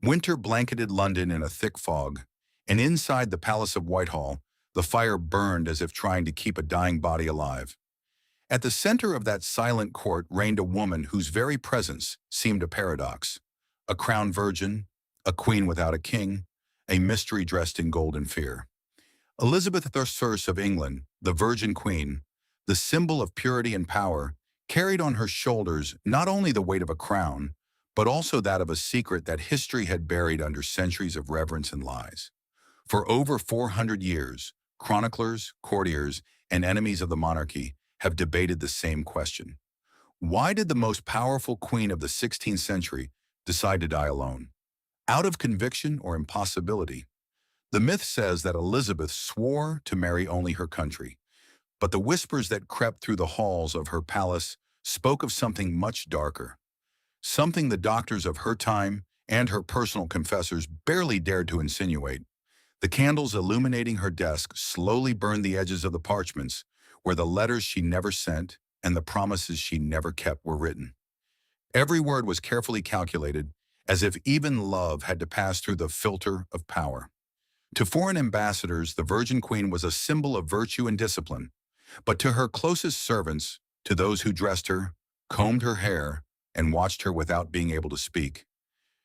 Winter blanketed London in a thick fog, and inside the Palace of Whitehall, the fire burned as if trying to keep a dying body alive. At the center of that silent court reigned a woman whose very presence seemed a paradox. A crowned virgin, a queen without a king, a mystery dressed in golden fear. Elizabeth I of England, the Virgin Queen, the symbol of purity and power, carried on her shoulders not only the weight of a crown, but also that of a secret that history had buried under centuries of reverence and lies. For over 400 years, chroniclers, courtiers, and enemies of the monarchy have debated the same question. Why did the most powerful queen of the 16th century decide to die alone? Out of conviction or impossibility? The myth says that Elizabeth swore to marry only her country, but the whispers that crept through the halls of her palace spoke of something much darker, something the doctors of her time and her personal confessors barely dared to insinuate. The candles illuminating her desk slowly burned the edges of the parchments where the letters she never sent and the promises she never kept were written. Every word was carefully calculated, as if even love had to pass through the filter of power. To foreign ambassadors, the Virgin Queen was a symbol of virtue and discipline, but to her closest servants, to those who dressed her, combed her hair, and watched her without being able to speak,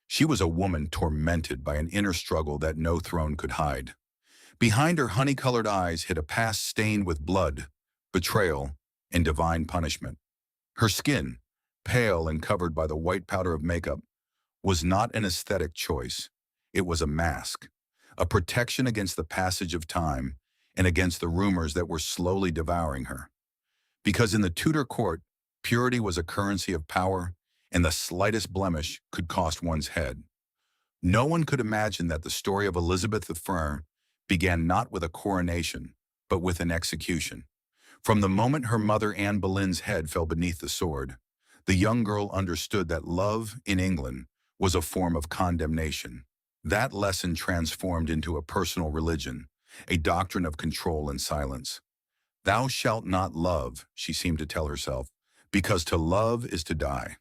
she was a woman tormented by an inner struggle that no throne could hide. Behind her honey-colored eyes hid a past stained with blood, betrayal, and divine punishment. Her skin, pale and covered by the white powder of makeup, was not an aesthetic choice. It was a mask, a protection against the passage of time and against the rumors that were slowly devouring her. Because in the Tudor court, purity was a currency of power, and the slightest blemish could cost one's head. No one could imagine that the story of Elizabeth I began not with a coronation, but with an execution. From the moment her mother Anne Boleyn's head fell beneath the sword, the young girl understood that love in England was a form of condemnation. That lesson transformed into a personal religion, a doctrine of control and silence. "Thou shalt not love," she seemed to tell herself, "because to love is to die."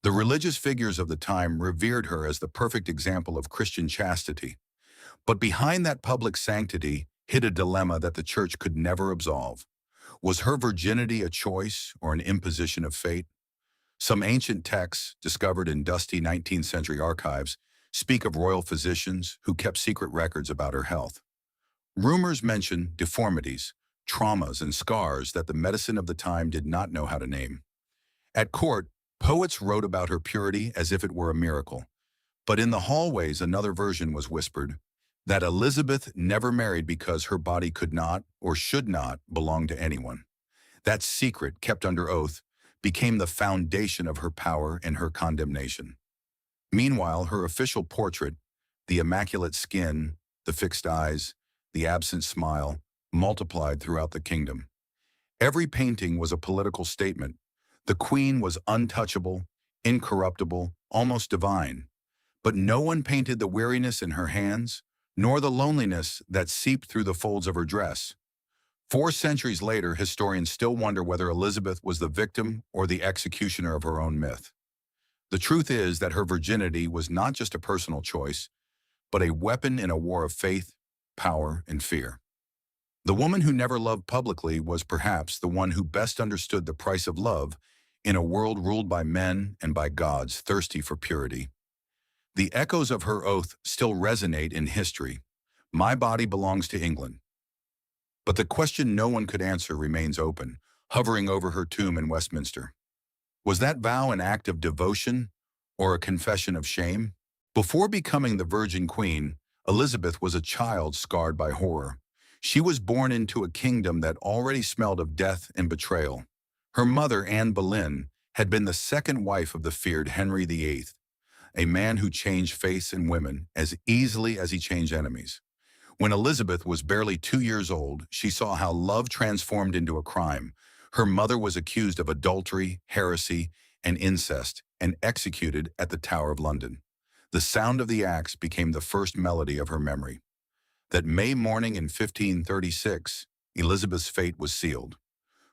The religious figures of the time revered her as the perfect example of Christian chastity. But behind that public sanctity hid a dilemma that the church could never absolve. Was her virginity a choice or an imposition of fate? Some ancient texts, discovered in dusty 19th century archives, speak of royal physicians who kept secret records about her health. Rumors mention deformities, traumas, and scars that the medicine of the time did not know how to name. At court, poets wrote about her purity as if it were a miracle. But in the hallways, another version was whispered, that Elizabeth never married because her body could not or should not belong to anyone. That secret, kept under oath, became the foundation of her power and her condemnation. Meanwhile, her official portrait, the immaculate skin, the fixed eyes, the absent smile, multiplied throughout the kingdom. Every painting was a political statement. The queen was untouchable, incorruptible, almost divine. But no one painted the weariness in her hands, nor the loneliness that seeped through the folds of her dress. 4 centuries later, historians still wonder whether Elizabeth was the victim or the executioner of her own myth. The truth is that her virginity was not just a personal choice, but a weapon in a war of faith, power, and fear. The woman who never loved publicly was perhaps the one who best understood the price of love in a world ruled by men and by gods thirsty for purity. The echoes of her oath still resonate in history. My body belongs to England. But the question no one could answer remains open, hovering over her tomb in Westminster. Was that vow an act of devotion or a confession of shame? Before becoming the Virgin Queen, Elizabeth was a child scarred by horror. She was born into a kingdom that already smelled of death and betrayal. Her mother, Anne Boleyn, had been the second wife of the feared Henry VIII, a man who changed faiths and women as easily as he changed enemies. When Elizabeth was barely 2 years old, she saw how love transformed into a crime. Her mother was accused of adultery, heresy, and incest, and executed at the Tower of London. The sound of the axe became the first melody of her memory. That May morning in 1536, Elizabeth's fate was sealed.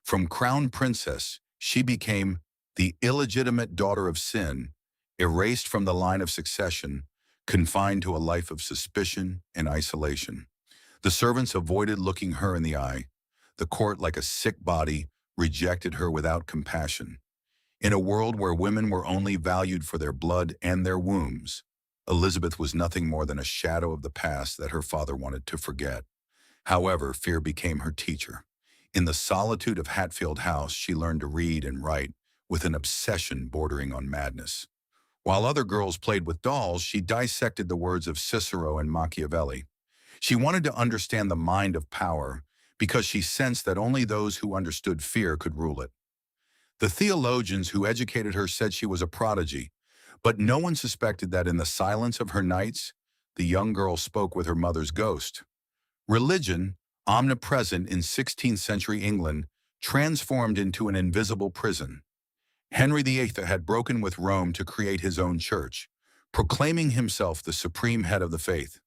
From crown princess, she became the illegitimate daughter of sin, erased from the line of succession, confined to a life of suspicion and isolation. The servants avoided looking her in the eye. The court, like a sick body, rejected her without compassion. In a world where women were only valued for their blood and their wombs, Elizabeth was nothing more than a shadow of the past that her father wanted to forget. However, fear became her teacher. In the solitude of Hatfield House, she learned to read and write with an obsession bordering on madness. While other girls played with dolls, she dissected the words of Cicero and Machiavelli. She wanted to understand the mind of power because she sensed that only those who understood fear could rule it. The theologians who educated her said she was a prodigy, but no one suspected that in the silence of her nights, the young girl spoke with her mother's ghost. Religion, omnipresent in 16th century England, transformed into an invisible prison. Henry VIII had broken with Rome to create his own church, proclaiming himself the supreme head of the faith.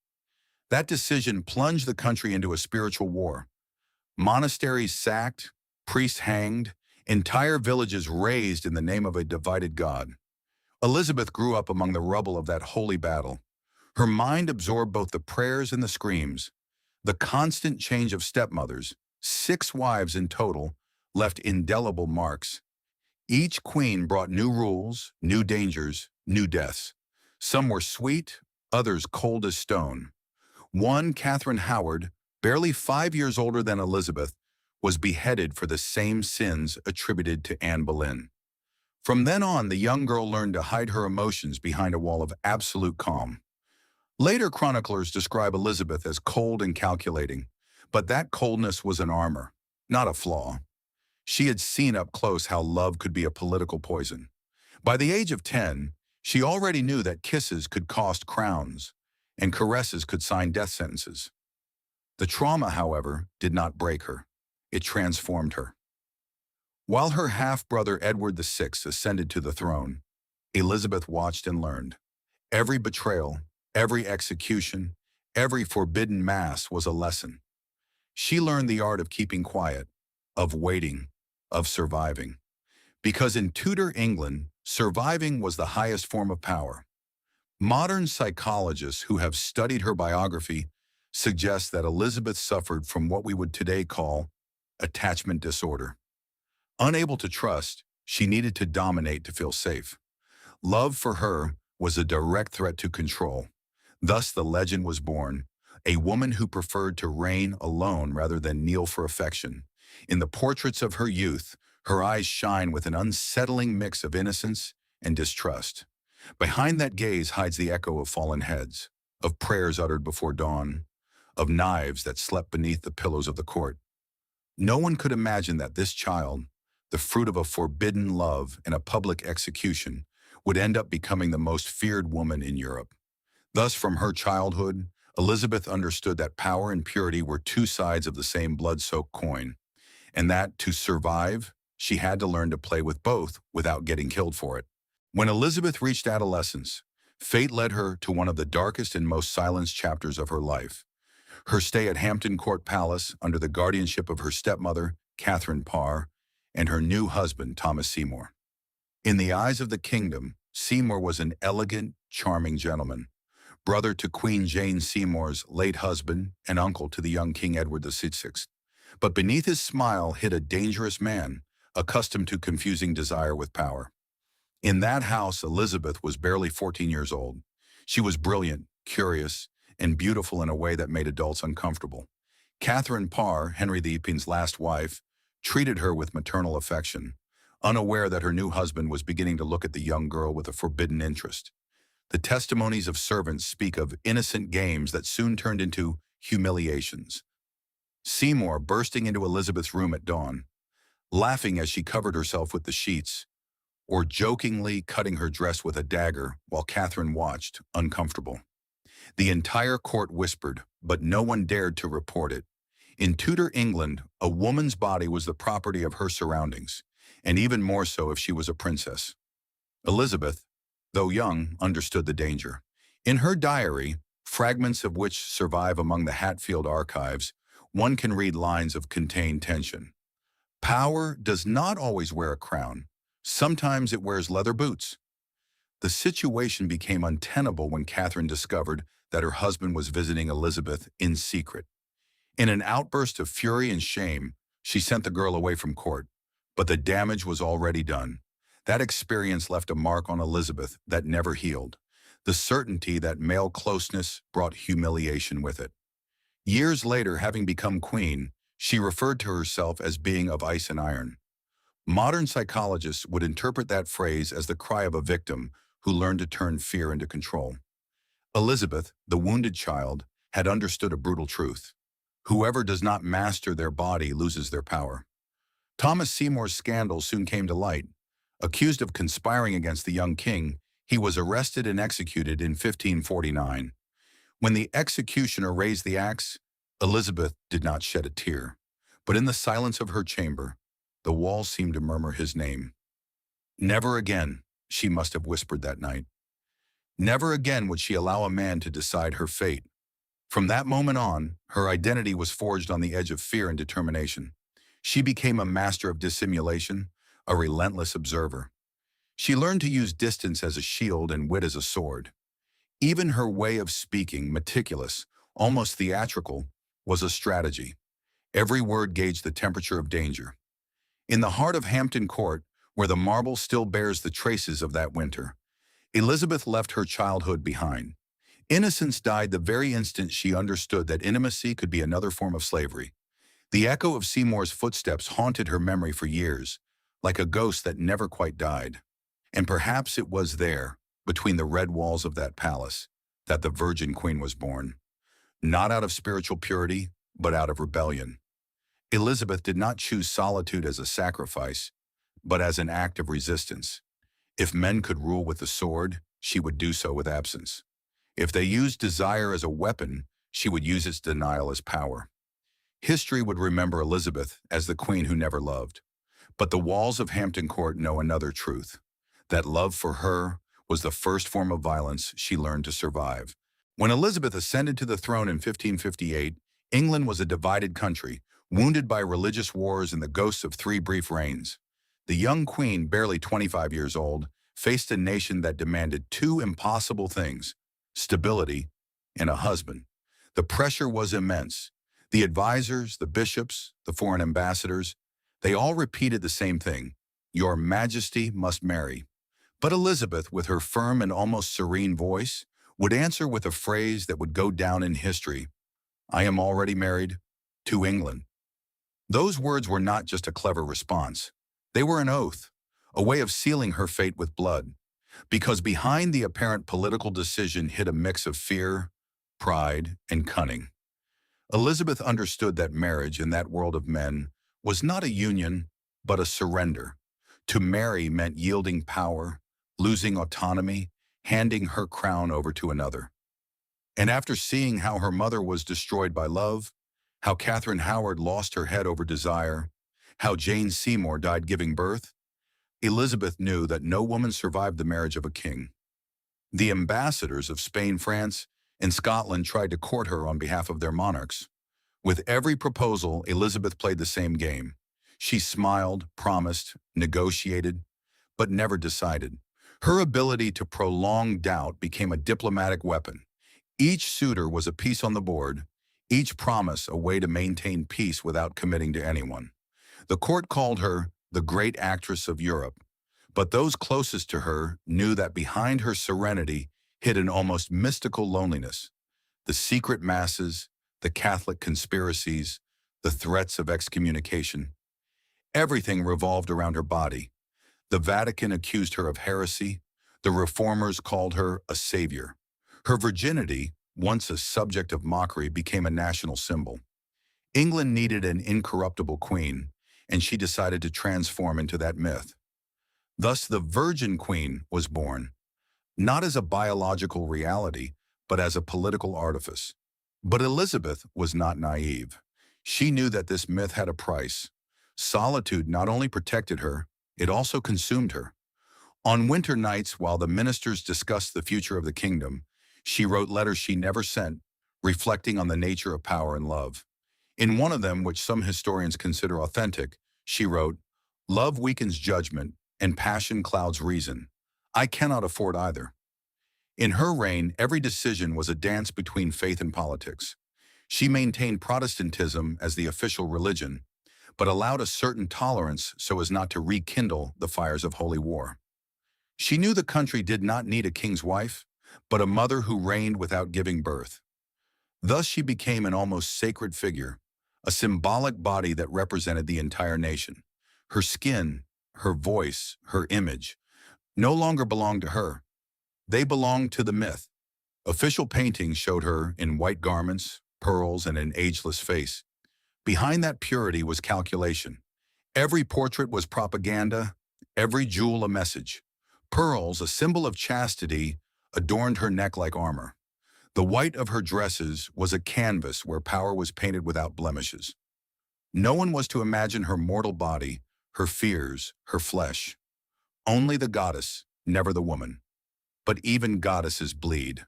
That decision plunged the country into a spiritual war. Monasteries sacked, priests hanged, entire villages razed in the name of a divided God. Elizabeth grew up among the rubble of that holy battle. Her mind absorbed both the prayers and the screams. The constant change of stepmothers, 6 wives in total, left indelible marks. Each queen brought new rules, new dangers, new deaths. Some were sweet, others cold as stone. One, Catherine Howard, barely 5 years older than Elizabeth, was beheaded for the same sins attributed to Anne Boleyn. From then on, the young girl learned to hide her emotions behind a wall of absolute calm. Later chroniclers describe Elizabeth as cold and calculating, but that coldness was an armor, not a flaw. She had seen up close how love could be a political poison. By the age of 10, she already knew that kisses could cost crowns, and caresses could sign death sentences. The trauma, however, did not break her. It transformed her. While her half-brother Edward VI ascended to the throne, Elizabeth watched and learned. Every betrayal, every execution, every forbidden mass was a lesson. She learned the art of keeping quiet, of waiting, of surviving. Because in Tudor England, surviving was the highest form of power. Modern psychologists who have studied her biography suggest that Elizabeth suffered from what we would today call attachment disorder. Unable to trust, she needed to dominate to feel safe. Love for her was a direct threat to control. Thus the legend was born, a woman who preferred to reign alone rather than kneel for affection. In the portraits of her youth, her eyes shine with an unsettling mix of innocence and distrust. Behind that gaze hides the echo of fallen heads, of prayers uttered before dawn, of knives that slept beneath the pillows of the court. No one could imagine that this child, the fruit of a forbidden love and a public execution, would end up becoming the most feared woman in Europe. Thus, from her childhood, Elizabeth understood that power and purity were 2 sides of the same blood-soaked coin, and that, to survive, she had to learn to play with both without getting killed for it. When Elizabeth reached adolescence, fate led her to one of the darkest and most silenced chapters of her life. Her stay at Hampton Court Palace under the guardianship of her stepmother, Catherine Parr, and her new husband, Thomas Seymour. In the eyes of the kingdom, Seymour was an elegant, charming gentleman, brother to Queen Jane Seymour's late husband and uncle to the young King Edward VI. But beneath his smile hid a dangerous man, accustomed to confusing desire with power. In that house, Elizabeth was barely 14 years old. She was brilliant, curious, and beautiful in a way that made adults uncomfortable. Catherine Parr, Henry VIII's last wife, treated her with maternal affection, unaware that her new husband was beginning to look at the young girl with a forbidden interest. The testimonies of servants speak of innocent games that soon turned into humiliations. Seymour bursting into Elizabeth's room at dawn, laughing as she covered herself with the sheets, or jokingly cutting her dress with a dagger while Catherine watched, uncomfortable. The entire court whispered, but no one dared to report it. In Tudor England, a woman's body was the property of her surroundings, and even more so if she was a princess. Elizabeth, though young, understood the danger. In her diary, fragments of which survive among the Hatfield archives, one can read lines of contained tension. Power does not always wear a crown. Sometimes it wears leather boots. The situation became untenable when Catherine discovered that her husband was visiting Elizabeth in secret. In an outburst of fury and shame, she sent the girl away from court. But the damage was already done. That experience left a mark on Elizabeth that never healed. The certainty that male closeness brought humiliation with it. Years later, having become queen, she referred to herself as being of ice and iron. Modern psychologists would interpret that phrase as the cry of a victim who learned to turn fear into control. Elizabeth, the wounded child, had understood a brutal truth. Whoever does not master their body loses their power. Thomas Seymour's scandal soon came to light. Accused of conspiring against the young king, he was arrested and executed in 1549. When the executioner raised the axe, Elizabeth did not shed a tear. But in the silence of her chamber, the walls seemed to murmur his name. Never again, she must have whispered that night. Never again would she allow a man to decide her fate. From that moment on, her identity was forged on the edge of fear and determination. She became a master of dissimulation, a relentless observer. She learned to use distance as a shield and wit as a sword. Even her way of speaking, meticulous, almost theatrical, was a strategy. Every word gauged the temperature of danger. In the heart of Hampton Court, where the marble still bears the traces of that winter, Elizabeth left her childhood behind. Innocence died the very instant she understood that intimacy could be another form of slavery. The echo of Seymour's footsteps haunted her memory for years, like a ghost that never quite died. And perhaps it was there, between the red walls of that palace, that the Virgin Queen was born. Not out of spiritual purity, but out of rebellion. Elizabeth did not choose solitude as a sacrifice, but as an act of resistance. If men could rule with the sword, she would do so with absence. If they used desire as a weapon, she would use its denial as power. History would remember Elizabeth as the queen who never loved. But the walls of Hampton Court know another truth. That love for her was the first form of violence she learned to survive. When Elizabeth ascended to the throne in 1558, England was a divided country, wounded by religious wars and the ghosts of three brief reigns. The young queen, barely 25 years old, faced a nation that demanded two impossible things: stability and a husband. The pressure was immense. The advisors, the bishops, the foreign ambassadors, they all repeated the same thing: "Your Majesty must marry." But Elizabeth, with her firm and almost serene voice, would answer with a phrase that would go down in history: "I am already married to England." Those words were not just a clever response. They were an oath, a way of sealing her fate with blood. Because behind the apparent political decision hid a mix of fear, pride, and cunning. Elizabeth understood that marriage in that world of men was not a union, but a surrender. To marry meant yielding power, losing autonomy, handing her crown over to another. And after seeing how her mother was destroyed by love, how Catherine Howard lost her head over desire, how Jane Seymour died giving birth, Elizabeth knew that no woman survived the marriage of a king. The ambassadors of Spain, France, and Scotland tried to court her on behalf of their monarchs. With every proposal, Elizabeth played the same game. She smiled, promised, negotiated, but never decided. Her ability to prolong doubt became a diplomatic weapon. Each suitor was a piece on the board, each promise a way to maintain peace without committing to anyone. The court called her the great actress of Europe, but those closest to her knew that behind her serenity hid an almost mystical loneliness. The secret masses, the Catholic conspiracies, the threats of excommunication. Everything revolved around her body. The Vatican accused her of heresy. The reformers called her a savior. Her virginity, once a subject of mockery, became a national symbol. England needed an incorruptible queen, and she decided to transform into that myth. Thus, the Virgin Queen was born, not as a biological reality, but as a political artifice. But Elizabeth was not naive. She knew that this myth had a price. Solitude not only protected her, it also consumed her. On winter nights, while the ministers discussed the future of the kingdom, she wrote letters she never sent, reflecting on the nature of power and love. In one of them, which some historians consider authentic, she wrote, "Love weakens judgment, and passion clouds reason. I cannot afford either. In her reign, every decision was a dance between faith and politics. She maintained Protestantism as the official religion, but allowed a certain tolerance so as not to rekindle the fires of holy war. She knew the country did not need a king's wife, but a mother who reigned without giving birth. Thus she became an almost sacred figure, a symbolic body that represented the entire nation. Her skin, her voice, her image, no longer belonged to her. They belonged to the myth. Official paintings showed her in white garments, pearls, and an ageless face. Behind that purity was calculation. Every portrait was propaganda, every jewel a message. Pearls, a symbol of chastity, adorned her neck like armor. The white of her dresses was a canvas where power was painted without blemishes. No one was to imagine her mortal body, her fears, her flesh. Only the goddess, never the woman. But even goddesses bleed.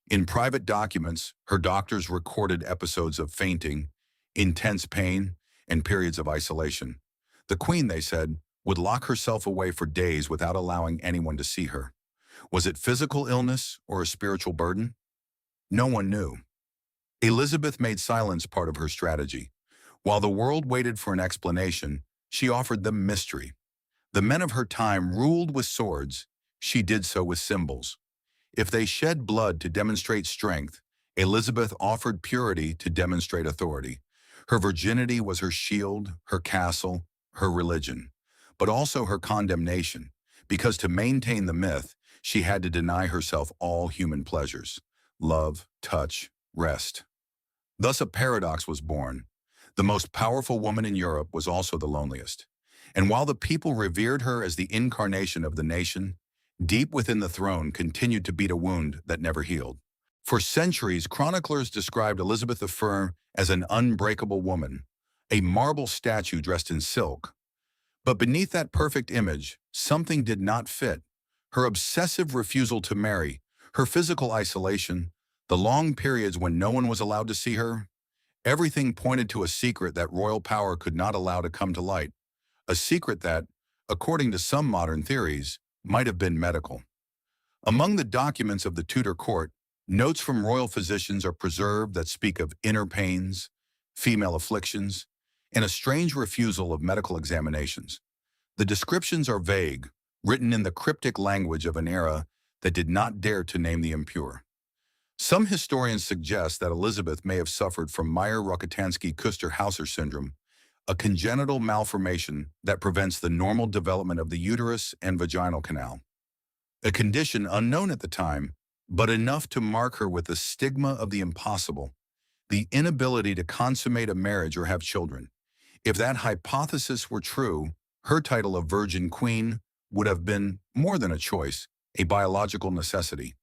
In private documents, her doctors recorded episodes of fainting, intense pain, and periods of isolation. The queen, they said, would lock herself away for days without allowing anyone to see her. Was it physical illness or a spiritual burden? No one knew. Elizabeth made silence part of her strategy. While the world waited for an explanation, she offered them mystery. The men of her time ruled with swords. She did so with symbols. If they shed blood to demonstrate strength, Elizabeth offered purity to demonstrate authority. Her virginity was her shield, her castle, her religion, but also her condemnation, because to maintain the myth, she had to deny herself all human pleasures: love, touch, rest. Thus a paradox was born. The most powerful woman in Europe was also the loneliest. And while the people revered her as the incarnation of the nation, deep within the throne continued to beat a wound that never healed. For centuries, chroniclers described Elizabeth I as an unbreakable woman, a marble statue dressed in silk. But beneath that perfect image, something did not fit. Her obsessive refusal to marry, her physical isolation, the long periods when no one was allowed to see her, everything pointed to a secret that royal power could not allow to come to light. A secret that, according to some modern theories, might have been medical. Among the documents of the Tudor court, notes from royal physicians are preserved that speak of inner pains, female afflictions, and a strange refusal of medical examinations. The descriptions are vague, written in the cryptic language of an era that did not dare to name the impure. Some historians suggest that Elizabeth may have suffered from Mayer-Rokitansky-Kuster-Hauser syndrome, a congenital malformation that prevents the normal development of the uterus and vaginal canal. A condition unknown at the time, but enough to mark her with the stigma of the impossible, the inability to consummate a marriage or have children. If that hypothesis were true, her title of Virgin Queen would have been more than a choice, a biological necessity.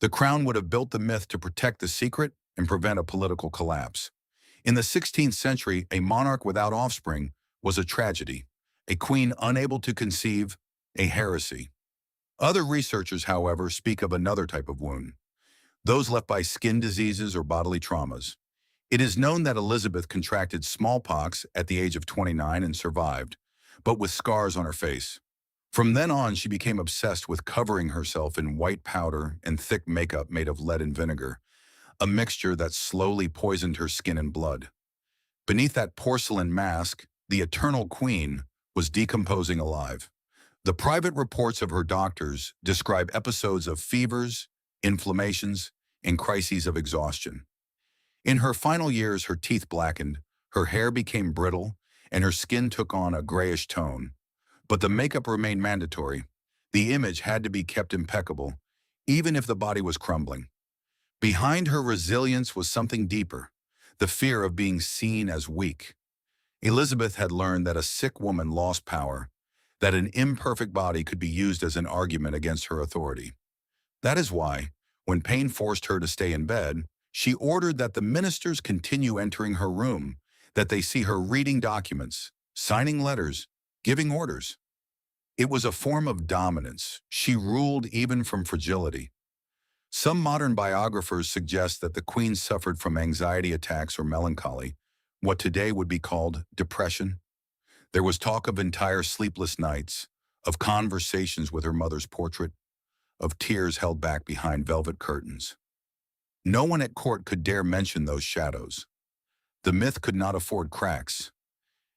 The crown would have built the myth to protect the secret and prevent a political collapse. In the 16th century, a monarch without offspring was a tragedy, a queen unable to conceive, a heresy. Other researchers, however, speak of another type of wound, those left by skin diseases or bodily traumas. It is known that Elizabeth contracted smallpox at the age of 29 and survived, but with scars on her face. From then on, she became obsessed with covering herself in white powder and thick makeup made of lead and vinegar, a mixture that slowly poisoned her skin and blood. Beneath that porcelain mask, the eternal queen was decomposing alive. The private reports of her doctors describe episodes of fevers, inflammations, and crises of exhaustion. In her final years, her teeth blackened, her hair became brittle, and her skin took on a grayish tone. But the makeup remained mandatory. The image had to be kept impeccable, even if the body was crumbling. Behind her resilience was something deeper, the fear of being seen as weak. Elizabeth had learned that a sick woman lost power, that an imperfect body could be used as an argument against her authority. That is why, when pain forced her to stay in bed, she ordered that the ministers continue entering her room, that they see her reading documents, signing letters, giving orders. It was a form of dominance. She ruled even from fragility. Some modern biographers suggest that the queen suffered from anxiety attacks or melancholy, what today would be called depression. There was talk of entire sleepless nights, of conversations with her mother's portrait, of tears held back behind velvet curtains. No one at court could dare mention those shadows. The myth could not afford cracks,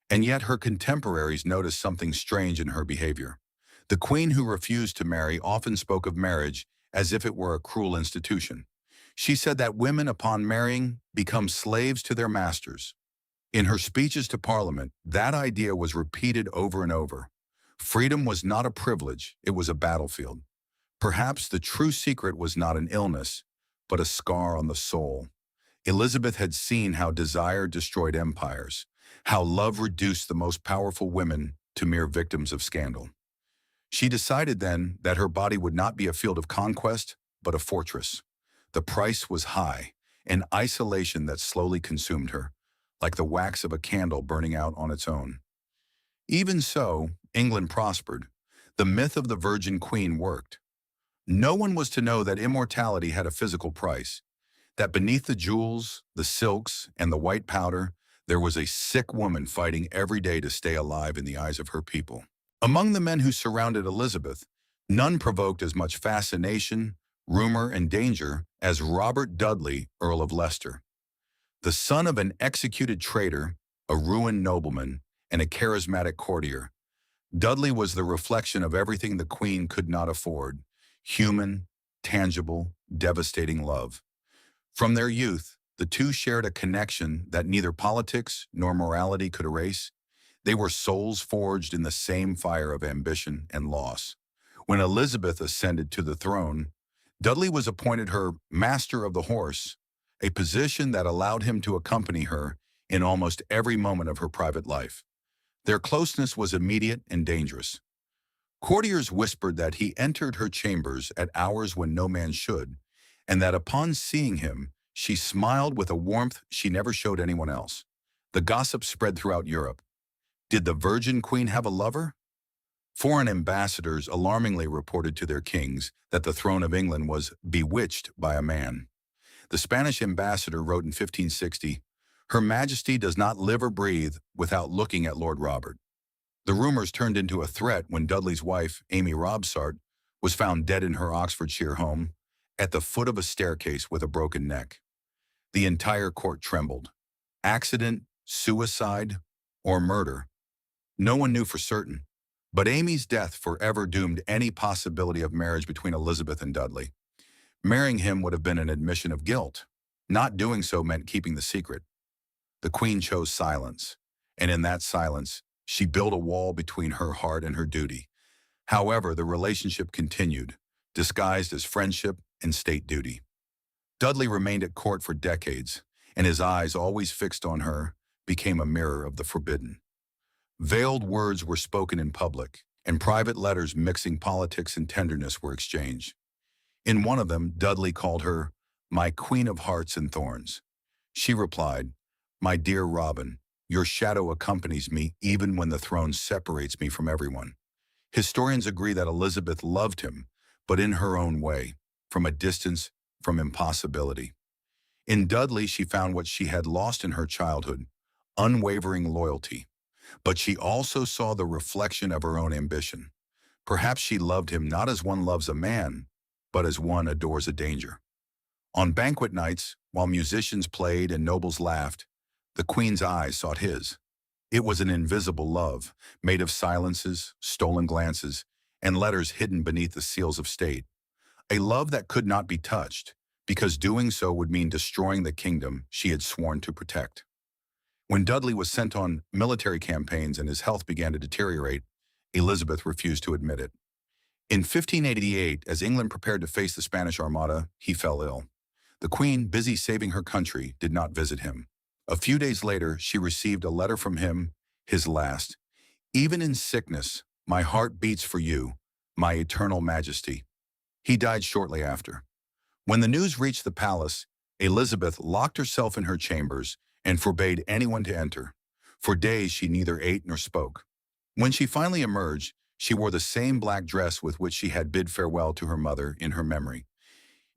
and yet her contemporaries noticed something strange in her behavior. The queen who refused to marry often spoke of marriage as if it were a cruel institution. She said that women, upon marrying, become slaves to their masters. In her speeches to Parliament, that idea was repeated over and over. Freedom was not a privilege, it was a battlefield. Perhaps the true secret was not an illness, but a scar on the soul. Elizabeth had seen how desire destroyed empires, how love reduced the most powerful women to mere victims of scandal. She decided then that her body would not be a field of conquest, but a fortress. The price was high, an isolation that slowly consumed her, like the wax of a candle burning out on its own. Even so, England prospered. The myth of the Virgin Queen worked. No one was to know that immortality had a physical price, that beneath the jewels, the silks, and the white powder, there was a sick woman fighting every day to stay alive in the eyes of her people. Among the men who surrounded Elizabeth, none provoked as much fascination, rumor, and danger as Robert Dudley, Earl of Leicester. The son of an executed traitor, a ruined nobleman, and a charismatic courtier, Dudley was the reflection of everything the Queen could not afford: human, tangible, devastating love. From their youth, the two shared a connection that neither politics nor morality could erase. They were souls forged in the same fire of ambition and loss. When Elizabeth ascended to the throne, Dudley was appointed her Master of the Horse, a position that allowed him to accompany her in almost every moment of her private life. Their closeness was immediate and dangerous. Courtiers whispered that he entered her chambers at hours when no man should, and that upon seeing him, she smiled with a warmth she never showed anyone else. The gossip spread throughout Europe. Did the Virgin Queen have a lover? Foreign ambassadors alarmingly reported to their kings that the throne of England was bewitched by a man. The Spanish ambassador wrote in 1560, "Her Majesty does not live or breathe without looking at Lord Robert." The rumors turned into a threat when Dudley's wife, Amy Robsart, was found dead in her Oxfordshire home, at the foot of a staircase with a broken neck. The entire court trembled. Accident, suicide, or murder? No one knew for certain, but Amy's death forever doomed any possibility of marriage between Elizabeth and Dudley. Marrying him would have been an admission of guilt. Not doing so meant keeping the secret. The Queen chose silence, and in that silence, she built a wall between her heart and her duty. However, the relationship continued, disguised as friendship and state duty. Dudley remained at court for decades, and his eyes, always fixed on her, became a mirror of the forbidden. Veiled words were spoken in public, and private letters mixing politics and tenderness were exchanged. In one of them, Dudley called her, "My Queen of Hearts and Thorns." She replied, "My dear Robin, your shadow accompanies me even when the throne separates me from everyone." Historians agree that Elizabeth loved him, but in her own way, from a distance, from impossibility. In Dudley, she found what she had lost in her childhood: unwavering loyalty. But she also saw the reflection of her own ambition. Perhaps she loved him not as one loves a man, but as one adores a danger. On banquet nights, while musicians played and nobles laughed, the Queen's eyes sought his. It was an invisible love, made of silences, stolen glances, and letters hidden beneath the seals of state. A love that could not be touched, because doing so would mean destroying the kingdom she had sworn to protect. When Dudley was sent on military campaigns and his health began to deteriorate, Elizabeth refused to admit it. In 1588, as England prepared to face the Spanish Armada, he fell ill. The Queen, busy saving her country, did not visit him. A few days later, she received a letter from him, his last. "Even in sickness, my heart beats for you, my eternal majesty." He died shortly after. When the news reached the palace, Elizabeth locked herself in her chambers and forbade anyone to enter. For days, she neither ate nor spoke. When she finally emerged, she wore the same black dress with which she had bid farewell to her mother in her memory.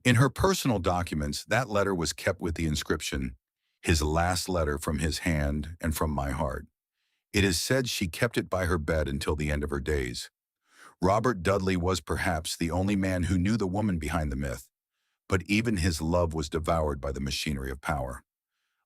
In her personal documents, that letter was kept with the inscription, "His last letter from his hand and from my heart." It is said she kept it by her bed until the end of her days. Robert Dudley was perhaps the only man who knew the woman behind the myth, but even his love was devoured by the machinery of power.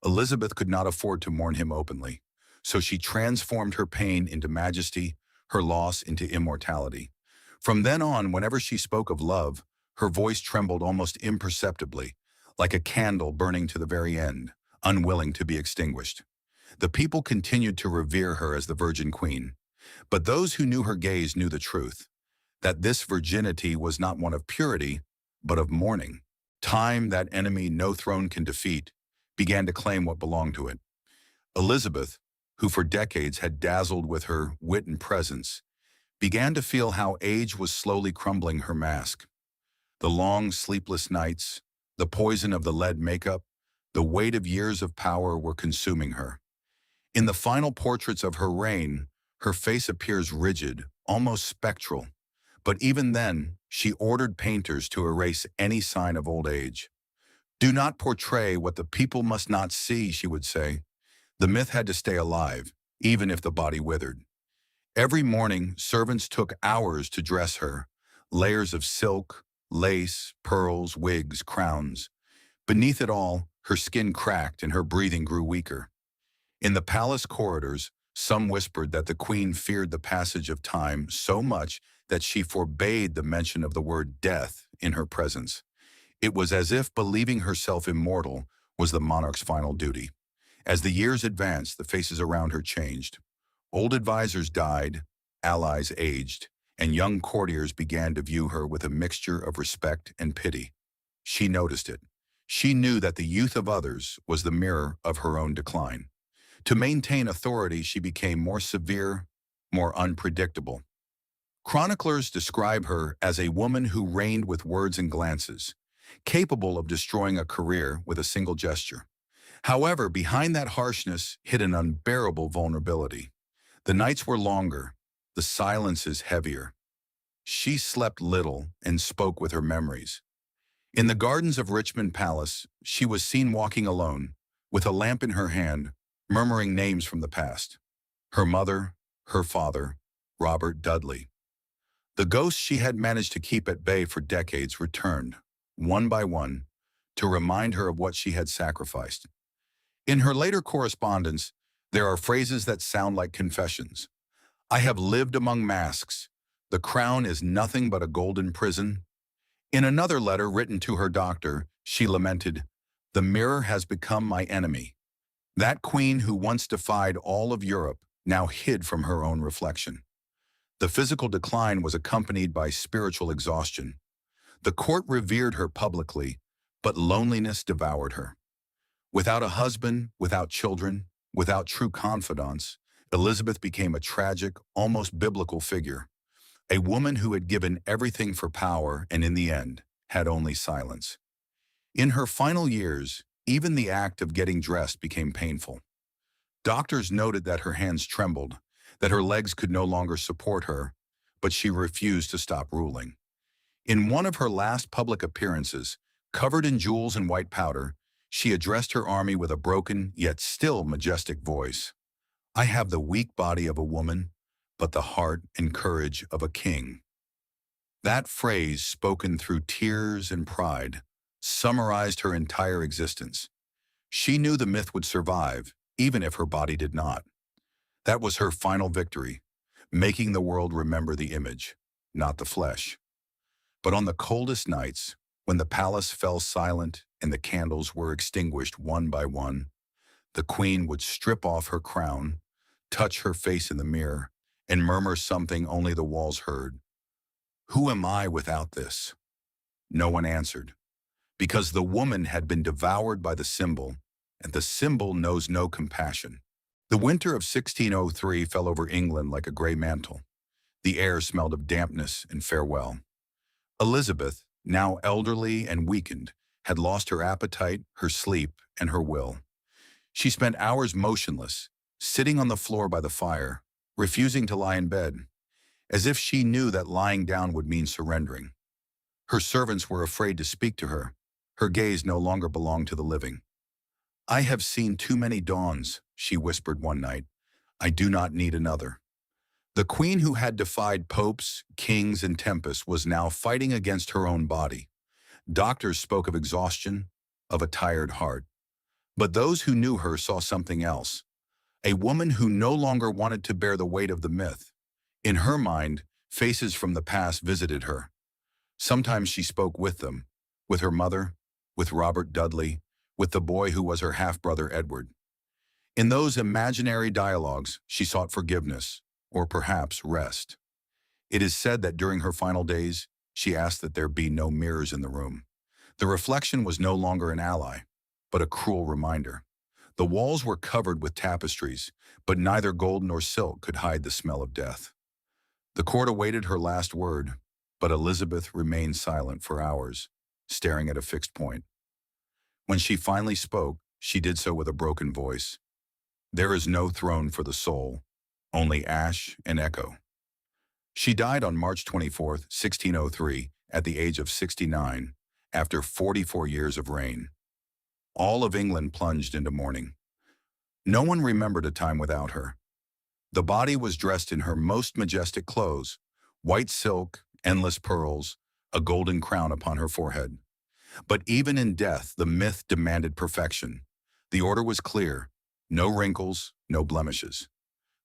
Elizabeth could not afford to mourn him openly, so she transformed her pain into majesty, her loss into immortality. From then on, whenever she spoke of love, her voice trembled almost imperceptibly, like a candle burning to the very end, unwilling to be extinguished. The people continued to revere her as the Virgin Queen, but those who knew her gaze knew the truth, that this virginity was not one of purity, but of mourning. Time, that enemy no throne can defeat, began to claim what belonged to it. Elizabeth, who for decades had dazzled with her wit and presence, began to feel how age was slowly crumbling her mask. The long, sleepless nights, the poison of the lead makeup, the weight of years of power were consuming her. In the final portraits of her reign, her face appears rigid, almost spectral. But even then, she ordered painters to erase any sign of old age. "Do not portray what the people must not see," she would say. The myth had to stay alive, even if the body withered. Every morning, servants took hours to dress her, layers of silk, lace, pearls, wigs, crowns. Beneath it all, her skin cracked and her breathing grew weaker. In the palace corridors, some whispered that the queen feared the passage of time so much that she forbade the mention of the word death in her presence. It was as if believing herself immortal was the monarch's final duty. As the years advanced, the faces around her changed. Old advisors died, allies aged, and young courtiers began to view her with a mixture of respect and pity. She noticed it. She knew that the youth of others was the mirror of her own decline. To maintain authority, she became more severe, more unpredictable. Chroniclers describe her as a woman who reigned with words and glances, capable of destroying a career with a single gesture. However, behind that harshness hid an unbearable vulnerability. The nights were longer, the silences heavier. She slept little and spoke with her memories. In the gardens of Richmond Palace, she was seen walking alone, with a lamp in her hand, murmuring names from the past. Her mother, her father, Robert Dudley. The ghosts she had managed to keep at bay for decades returned, one by one, to remind her of what she had sacrificed. In her later correspondence, there are phrases that sound like confessions. "I have lived among masks. The crown is nothing but a golden prison." In another letter written to her doctor, she lamented, "The mirror has become my enemy." That queen who once defied all of Europe now hid from her own reflection. The physical decline was accompanied by spiritual exhaustion. The court revered her publicly, but loneliness devoured her. Without a husband, without children, without true confidants, Elizabeth became a tragic, almost biblical figure. A woman who had given everything for power and in the end had only silence. In her final years, even the act of getting dressed became painful. Doctors noted that her hands trembled, that her legs could no longer support her, but she refused to stop ruling. In one of her last public appearances, covered in jewels and white powder, she addressed her army with a broken yet still majestic voice. "I have the weak body of a woman, but the heart and courage of a king." That phrase, spoken through tears and pride, summarized her entire existence. She knew the myth would survive, even if her body did not. That was her final victory, making the world remember the image, not the flesh. But on the coldest nights, when the palace fell silent and the candles were extinguished one by one, the queen would strip off her crown, touch her face in the mirror, and murmur something only the walls heard. "Who am I without this?" No one answered, because the woman had been devoured by the symbol, and the symbol knows no compassion. The winter of 1603 fell over England like a gray mantle. The air smelled of dampness and farewell. Elizabeth, now elderly and weakened, had lost her appetite, her sleep, and her will. She spent hours motionless, sitting on the floor by the fire, refusing to lie in bed, as if she knew that lying down would mean surrendering. Her servants were afraid to speak to her. Her gaze no longer belonged to the living. "I have seen too many dawns," she whispered one night. "I do not need another." The queen who had defied popes, kings, and tempests was now fighting against her own body. Doctors spoke of exhaustion, of a tired heart. But those who knew her saw something else. A woman who no longer wanted to bear the weight of the myth. In her mind, faces from the past visited her. Sometimes she spoke with them, with her mother, with Robert Dudley, with the boy who was her half-brother Edward. In those imaginary dialogues, she sought forgiveness, or perhaps rest. It is said that during her final days, she asked that there be no mirrors in the room. The reflection was no longer an ally, but a cruel reminder. The walls were covered with tapestries, but neither gold nor silk could hide the smell of death. The court awaited her last word, but Elizabeth remained silent for hours, staring at a fixed point. When she finally spoke, she did so with a broken voice. There is no throne for the soul, only ash and echo. She died on March 24, 1603, at the age of 69, after 44 years of reign. All of England plunged into mourning. No one remembered a time without her. The body was dressed in her most majestic clothes, white silk, endless pearls, a golden crown upon her forehead. But even in death, the myth demanded perfection. The order was clear: no wrinkles, no blemishes.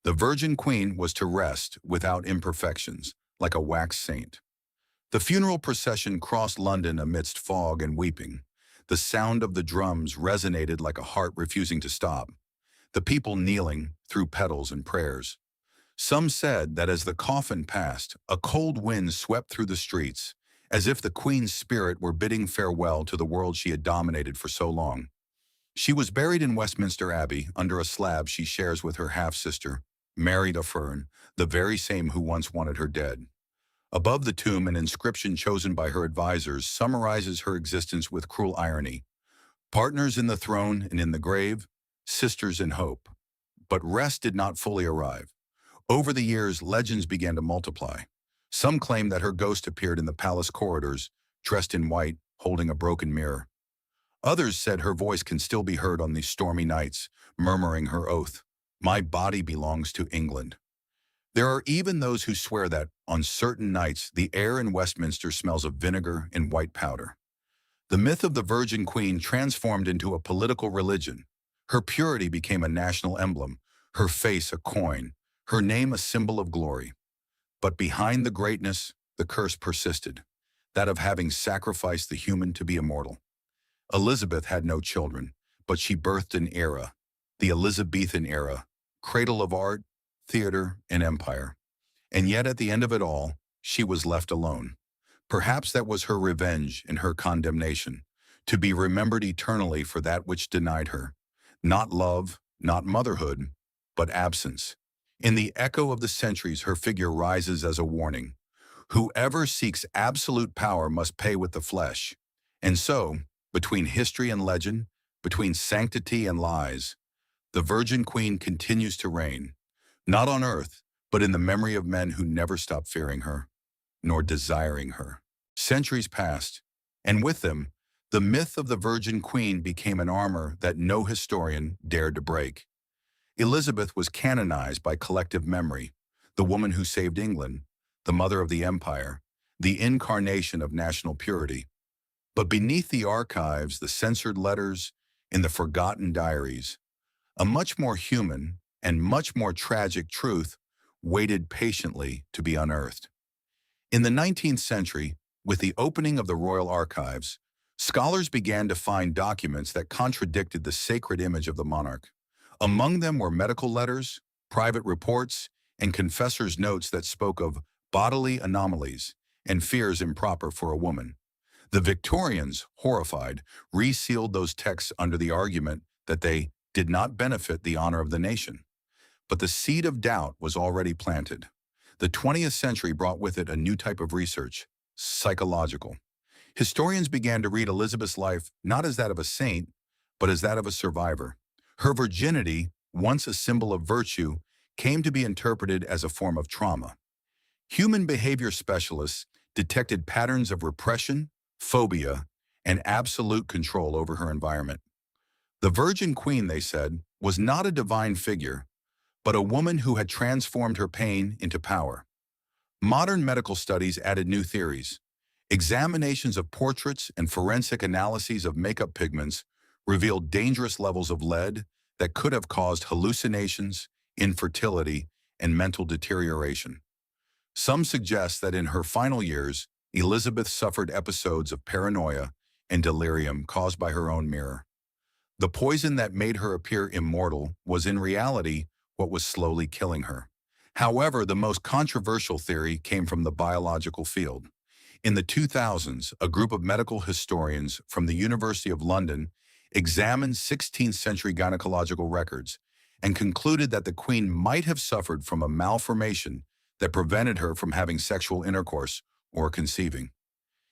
The Virgin Queen was to rest without imperfections, like a wax saint. The funeral procession crossed London amidst fog and weeping. The sound of the drums resonated like a heart refusing to stop. The people kneeling threw petals and prayers. Some said that as the coffin passed, a cold wind swept through the streets, as if the Queen's spirit were bidding farewell to the world she had dominated for so long. She was buried in Westminster Abbey under a slab she shares with her half-sister, Mary de Fern, the very same who once wanted her dead. Above the tomb, an inscription chosen by her advisors summarizes her existence with cruel irony. Partners in the throne and in the grave, sisters in hope. But rest did not fully arrive. Over the years, legends began to multiply. Some claim that her ghost appeared in the palace corridors, dressed in white, holding a broken mirror. Others said her voice can still be heard on these stormy nights, murmuring her oath, "My body belongs to England." There are even those who swear that, on certain nights, the air in Westminster smells of vinegar and white powder. The myth of the Virgin Queen transformed into a political religion. Her purity became a national emblem, her face a coin, her name a symbol of glory. But behind the greatness, the curse persisted, that of having sacrificed the human to be immortal. Elizabeth had no children, but she birthed an era, the Elizabethan era, cradle of art, theater, and empire. And yet at the end of it all, she was left alone. Perhaps that was her revenge and her condemnation, to be remembered eternally for that which denied her. Not love, not motherhood, but absence. In the echo of the centuries, her figure rises as a warning. Whoever seeks absolute power must pay with the flesh. And so, between history and legend, between sanctity and lies, the Virgin Queen continues to reign, not on earth, but in the memory of men who never stopped fearing her, nor desiring her. Centuries passed, and with them, the myth of the Virgin Queen became an armor that no historian dared to break. Elizabeth was canonized by collective memory, the woman who saved England, the mother of the empire, the incarnation of national purity. But beneath the archives, the censored letters, in the forgotten diaries, a much more human and much more tragic truth waited patiently to be unearthed. In the 19th century, with the opening of the royal archives, scholars began to find documents that contradicted the sacred image of the monarch. Among them were medical letters, private reports, and confessors' notes that spoke of bodily anomalies and fears improper for a woman. The Victorians, horrified, resealed those texts under the argument that they did not benefit the honor of the nation. But the seed of doubt was already planted. The 20th century brought with it a new type of research, psychological. Historians began to read Elizabeth's life not as that of a saint, but as that of a survivor. Her virginity, once a symbol of virtue, came to be interpreted as a form of trauma. Human behavior specialists detected patterns of repression, phobia, and absolute control over her environment. The Virgin Queen, they said, was not a divine figure, but a woman who had transformed her pain into power. Modern medical studies added new theories. Examinations of portraits and forensic analyses of makeup pigments revealed dangerous levels of lead that could have caused hallucinations, infertility, and mental deterioration. Some suggest that in her final years, Elizabeth suffered episodes of paranoia and delirium caused by her own mirror. The poison that made her appear immortal was in reality what was slowly killing her. However, the most controversial theory came from the biological field. In the 2000s, a group of medical historians from the University of London examined 16th century gynecological records and concluded that the queen might have suffered from a malformation that prevented her from having sexual intercourse or conceiving.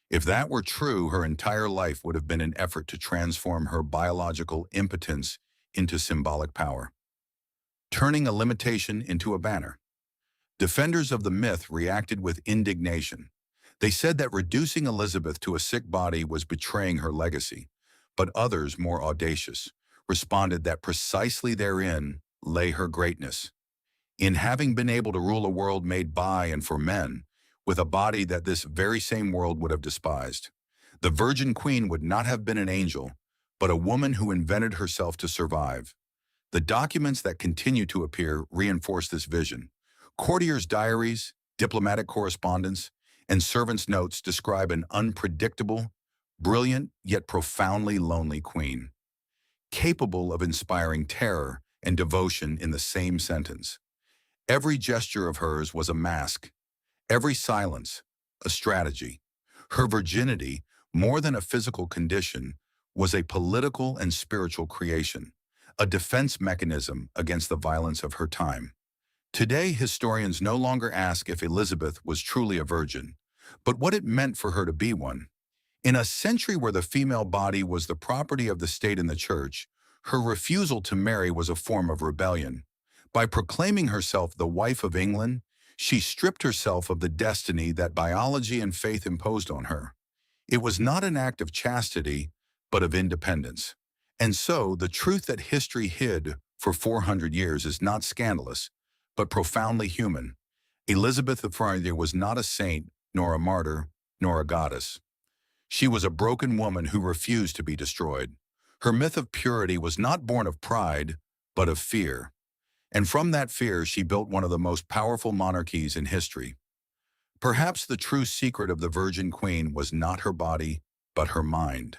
If that were true, her entire life would have been an effort to transform her biological impotence into symbolic power, turning a limitation into a banner. Defenders of the myth reacted with indignation. They said that reducing Elizabeth to a sick body was betraying her legacy, but others, more audacious, responded that precisely therein lay her greatness. In having been able to rule a world made by and for men, with a body that this very same world would have despised. The Virgin Queen would not have been an angel, but a woman who invented herself to survive. The documents that continue to appear reinforce this vision. Courtiers' diaries, diplomatic correspondence, and servants' notes describe an unpredictable, brilliant, yet profoundly lonely queen, capable of inspiring terror and devotion in the same sentence. Every gesture of hers was a mask, every silence, a strategy. Her virginity, more than a physical condition, was a political and spiritual creation, a defense mechanism against the violence of her time. Today, historians no longer ask if Elizabeth was truly a virgin, but what it meant for her to be one. In a century where the female body was the property of the state and the church, her refusal to marry was a form of rebellion. By proclaiming herself the wife of England, she stripped herself of the destiny that biology and faith imposed on her. It was not an act of chastity, but of independence. And so, the truth that history hid for 400 years is not scandalous, but profoundly human. Elizabeth of France was not a saint, nor a martyr, nor a goddess. She was a broken woman who refused to be destroyed. Her myth of purity was not born of pride, but of fear. And from that fear, she built one of the most powerful monarchies in history. Perhaps the true secret of the Virgin Queen was not her body, but her mind.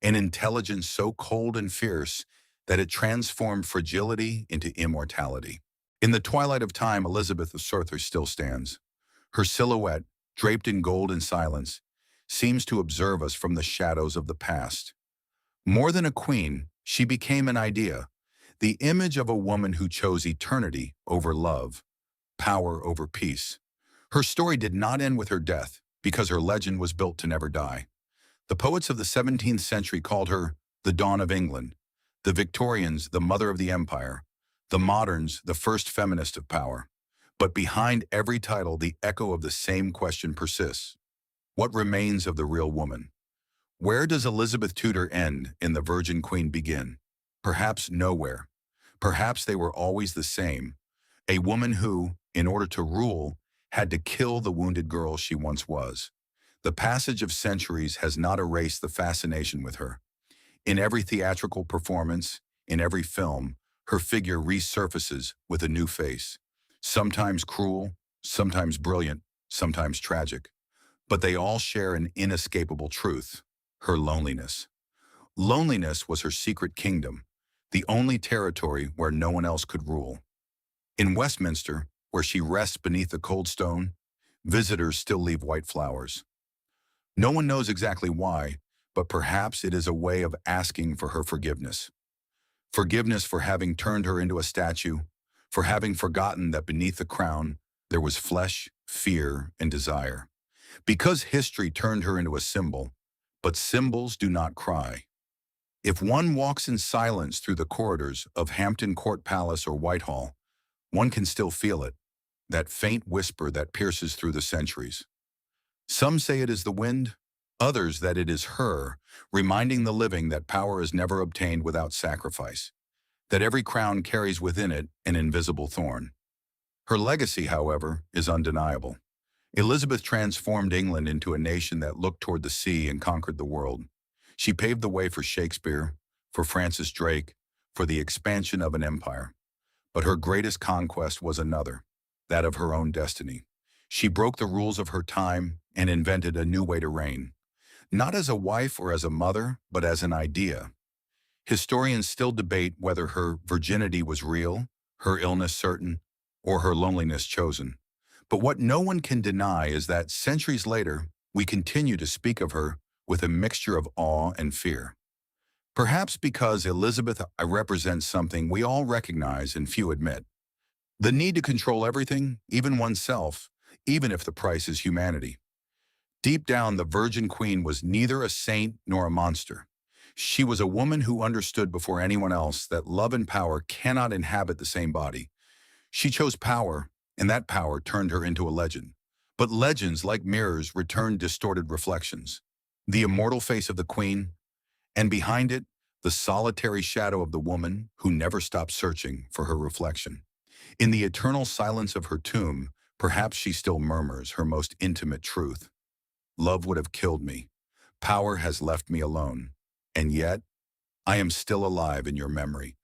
An intelligence so cold and fierce that it transformed fragility into immortality. In the twilight of time, Elizabeth of Sorthor still stands. Her silhouette, draped in gold and silence, seems to observe us from the shadows of the past. More than a queen, she became an idea, the image of a woman who chose eternity over love, power over peace. Her story did not end with her death, because her legend was built to never die. The poets of the 17th century called her the Dawn of England, the Victorians the Mother of the Empire, the moderns the first feminist of power. But behind every title, the echo of the same question persists. What remains of the real woman? Where does Elizabeth Tudor end and the Virgin Queen begin? Perhaps nowhere. Perhaps they were always the same. A woman who, in order to rule, had to kill the wounded girl she once was. The passage of centuries has not erased the fascination with her. In every theatrical performance, in every film, her figure resurfaces with a new face. Sometimes cruel, sometimes brilliant, sometimes tragic. But they all share an inescapable truth: her loneliness. Loneliness was her secret kingdom, the only territory where no one else could rule. In Westminster, where she rests beneath the cold stone, visitors still leave white flowers. No one knows exactly why, but perhaps it is a way of asking for her forgiveness. Forgiveness for having turned her into a statue, for having forgotten that beneath the crown there was flesh, fear, and desire. Because history turned her into a symbol, but symbols do not cry. If one walks in silence through the corridors of Hampton Court Palace or Whitehall, one can still feel it, that faint whisper that pierces through the centuries. Some say it is the wind, others that it is her, reminding the living that power is never obtained without sacrifice. that every crown carries within it an invisible thorn. Her legacy, however, is undeniable. Elizabeth transformed England into a nation that looked toward the sea and conquered the world. She paved the way for Shakespeare, for Francis Drake, for the expansion of an empire. But her greatest conquest was another, that of her own destiny. She broke the rules of her time and invented a new way to reign, not as a wife or as a mother, but as an idea. Historians still debate whether her virginity was real, her illness certain, or her loneliness chosen. But what no one can deny is that centuries later, we continue to speak of her with a mixture of awe and fear. Perhaps because Elizabeth represents something we all recognize and few admit. The need to control everything, even oneself, even if the price is humanity. Deep down, the Virgin Queen was neither a saint nor a monster. She was a woman who understood before anyone else that love and power cannot inhabit the same body. She chose power, and that power turned her into a legend. But legends, like mirrors, return distorted reflections. The immortal face of the Queen, and behind it, the solitary shadow of the woman who never stopped searching for her reflection. In the eternal silence of her tomb, perhaps she still murmurs her most intimate truth. Love would have killed me. Power has left me alone. And yet, I am still alive in your memory,